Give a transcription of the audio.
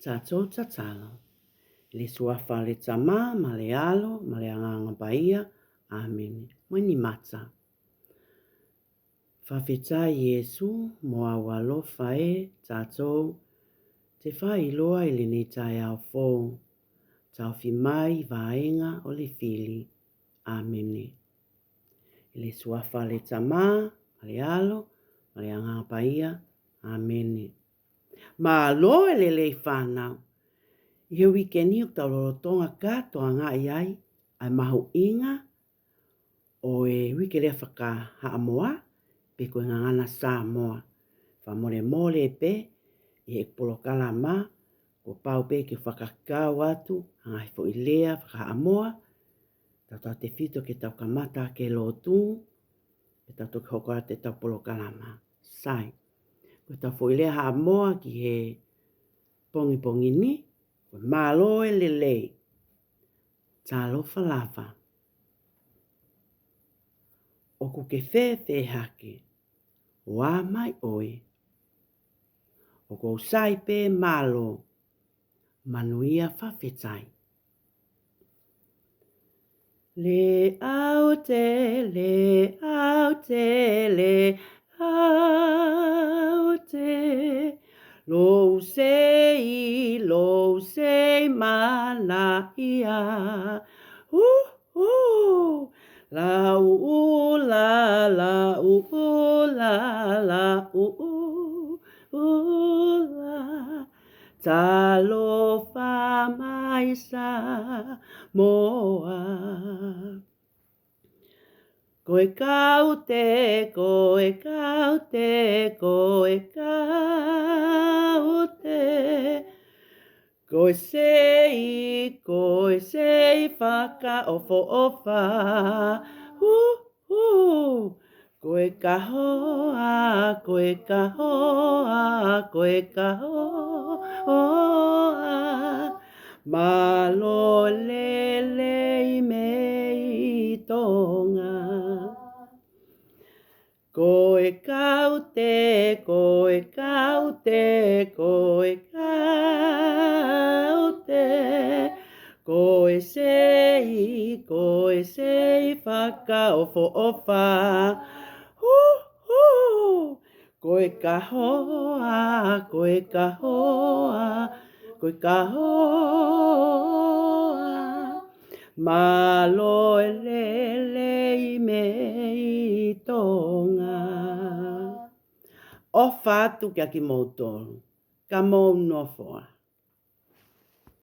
Tatou tatalo. Le suafa le tama, ma le alo, ma le anganga paia. Amen. Mweni mata. Whawhetai Iesu, moa walofa e, tatou, te whai loa i le ne tai au fōu. Tau fi mai vaenga o le fili. Amen. Le suafa le tama, ma le alo, ma le anganga paia. Amen. Ma alo e le whanau. I he wikeni o tau rorotonga katoa ngā iai, ai mahu inga, o e wike lea whaka haa moa, pe koe ngangana sā moa. Wha mole mole e pe, i he polokala ma, ko pau pe ke whakakau atu, hanga he fo i lea whaka haa moa, tau te whito ke tau kamata ke lotu, pe tau toki hokora te tau polokala ma. Sai. Ko tau fo i lea haa moa ki he pongi pongi ni, malo e lele. Talo falava. O ku ke fe hake. Wa mai oi. O ko sai pe malo. Manuia whawhetai. Le au te, le au te, le au te. Lo sei mana ia. La la la la. Talo fa mai sa moa. Koe kaute, koe kaute, koe kaute. Koe sei whaka ofo ofa. Koe kahoa, koe kahoa, koe kahoa. Malo lele I mei tonga. Koe kaute, koe kaute, koe kaute. Koe sei whaka ofo ofa. Koe kahoa, koe kahoa, koe kahoa. Malo lele I mei tonga. Ofa atu kia ki moutoru. Ka mou nofoa.